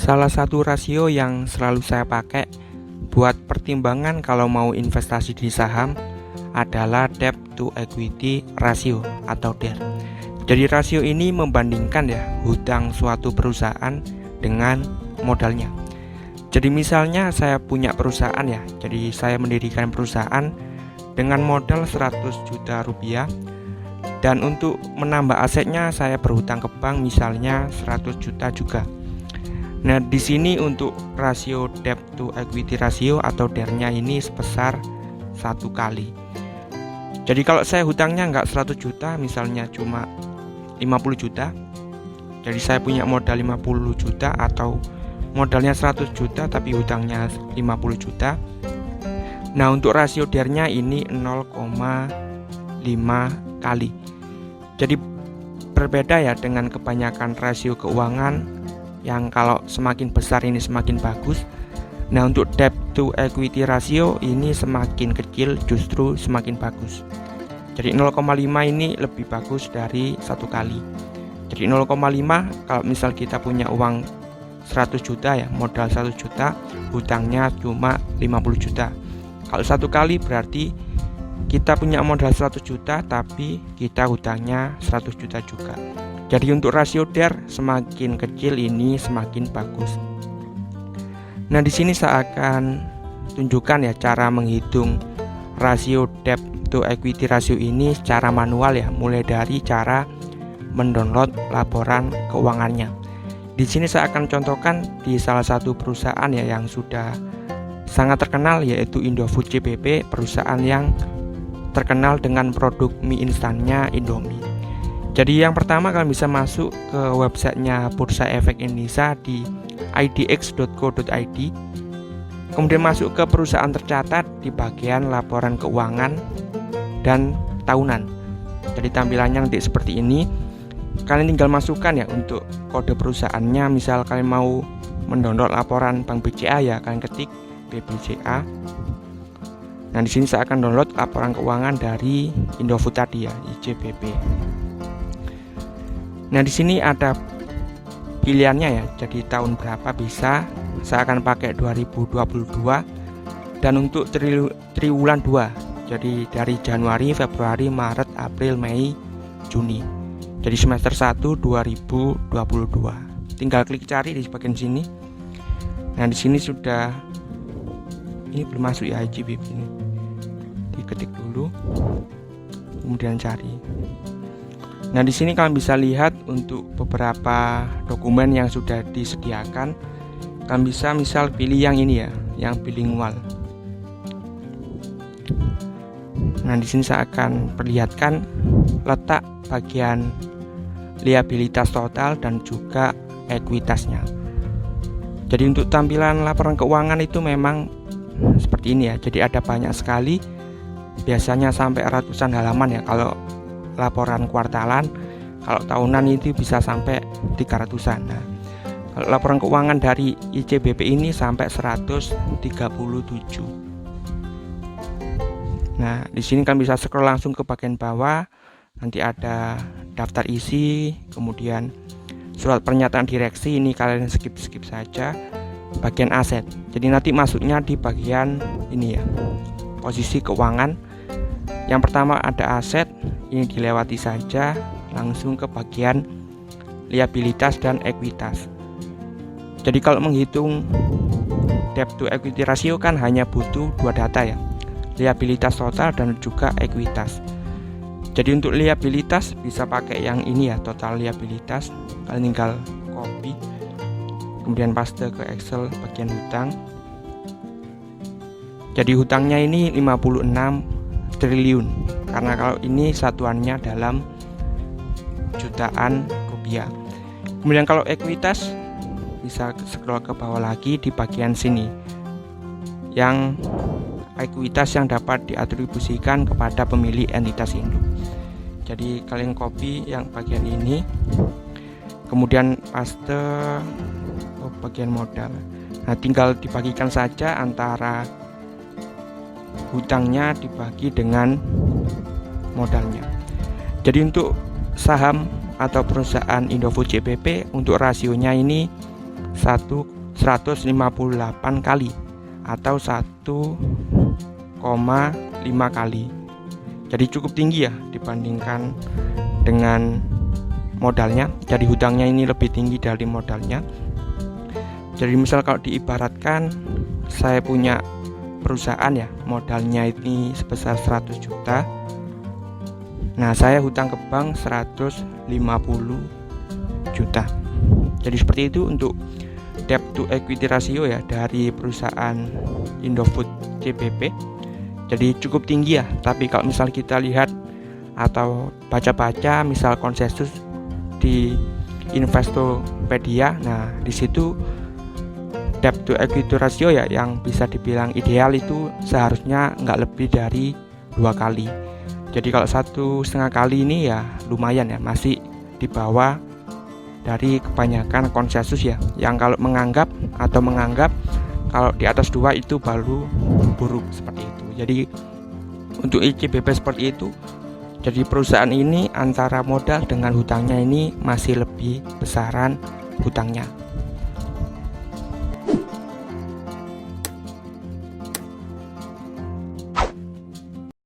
Salah satu rasio yang selalu saya pakai buat pertimbangan kalau mau investasi di saham adalah debt to equity ratio atau DER. Jadi rasio ini membandingkan hutang suatu perusahaan dengan modalnya. Jadi misalnya saya punya perusahaan jadi saya mendirikan perusahaan dengan modal 100 juta rupiah, dan untuk menambah asetnya saya berhutang ke bank misalnya 100 juta juga. Nah, di sini untuk rasio debt to equity ratio atau DER-nya ini sebesar 1 kali. Jadi kalau saya hutangnya nggak 100 juta, misalnya cuma 50 juta. Jadi saya punya modal 50 juta atau modalnya 100 juta tapi hutangnya 50 juta. Nah, untuk rasio DER-nya ini 0,5 kali. Jadi berbeda dengan kebanyakan rasio keuangan yang kalau semakin besar ini semakin bagus. Nah, untuk debt to equity ratio ini semakin kecil justru semakin bagus. Jadi 0,5 ini lebih bagus dari 1 kali. Jadi 0,5 kalau misal kita punya uang 100 juta modal 100 juta, hutangnya cuma 50 juta. Kalau 1 kali berarti kita punya modal 100 juta tapi kita hutangnya 100 juta juga. Jadi untuk rasio DER semakin kecil ini semakin bagus. Nah, di sini saya akan tunjukkan cara menghitung rasio debt to equity ratio ini secara manual mulai dari cara mendownload laporan keuangannya. Di sini saya akan contohkan di salah satu perusahaan yang sudah sangat terkenal, yaitu Indofood CBP, perusahaan yang terkenal dengan produk mie instannya Indomie. Jadi yang pertama kalian bisa masuk ke websitenya Bursa Efek Indonesia di idx.co.id. Kemudian masuk ke perusahaan tercatat di bagian laporan keuangan dan tahunan. Jadi tampilannya nanti seperti ini. Kalian tinggal masukkan untuk kode perusahaannya. Misal kalian mau mendownload laporan Bank BCA kalian ketik BBCA. Nah, di sini saya akan download laporan keuangan dari Indofood tadi ICBP. Nah, di sini ada pilihannya jadi tahun berapa bisa. Saya akan pakai 2022 dan untuk triwulan 2. Jadi dari Januari, Februari, Maret, April, Mei, Juni. Jadi semester 1 2022. Tinggal klik cari di bagian sini. Nah, di sini sudah, ini belum masuk ICBP ini. Diketik dulu, kemudian cari. Nah, di sini kalian bisa lihat untuk beberapa dokumen yang sudah disediakan. Kalian bisa misal pilih yang ini yang bilingual. Nah, di sini saya akan perlihatkan letak bagian liabilitas total dan juga ekuitasnya. Jadi untuk tampilan laporan keuangan itu memang seperti ini Jadi ada banyak sekali, biasanya sampai ratusan halaman kalau laporan kuartalan. Kalau tahunan itu bisa sampai 300-an. Nah, kalau laporan keuangan dari ICBP ini sampai 137. Nah, di sini kan bisa scroll langsung ke bagian bawah. Nanti ada daftar isi, kemudian surat pernyataan direksi, ini kalian skip saja. Bagian aset. Jadi nanti masuknya di bagian ini posisi keuangan. Yang pertama ada aset, ini dilewati saja, langsung ke bagian liabilitas dan ekuitas. Jadi kalau menghitung debt to equity ratio kan hanya butuh 2 data liabilitas total dan juga ekuitas. Jadi untuk liabilitas bisa pakai yang ini total liabilitas. Kalian tinggal copy, kemudian paste ke Excel bagian hutang. Jadi hutangnya ini 56 triliun, karena kalau ini satuannya dalam jutaan rupiah. Kemudian kalau ekuitas bisa scroll ke bawah lagi di bagian sini, yang ekuitas yang dapat diatribusikan kepada pemilik entitas induk. Jadi kalian copy yang bagian ini, kemudian paste ke bagian modal. Nah, tinggal dibagikan saja antara hutangnya dibagi dengan modalnya. Jadi untuk saham atau perusahaan Indofood CBP untuk rasionya ini 158 kali atau 1,5 kali. Jadi cukup tinggi ya dibandingkan dengan modalnya. Jadi hutangnya ini lebih tinggi dari modalnya. Jadi misal kalau diibaratkan saya punya perusahaan ya, modalnya ini sebesar 100 juta. Nah, saya hutang ke bank 150 juta. Jadi seperti itu untuk debt to equity ratio ya dari perusahaan Indofood CPP. Jadi cukup tinggi ya. Tapi kalau misal kita lihat atau baca-baca misal konsensus di Investopedia, nah di situ debt to equity ratio ya yang bisa dibilang ideal itu seharusnya nggak lebih dari 2 kali. Jadi kalau 1,5 kali ini ya lumayan ya, masih di bawah dari kebanyakan konsensus ya, yang kalau menganggap kalau di atas 2 itu baru buruk seperti itu. Jadi untuk ICBP seperti itu. Jadi perusahaan ini antara modal dengan hutangnya ini masih lebih besaran hutangnya.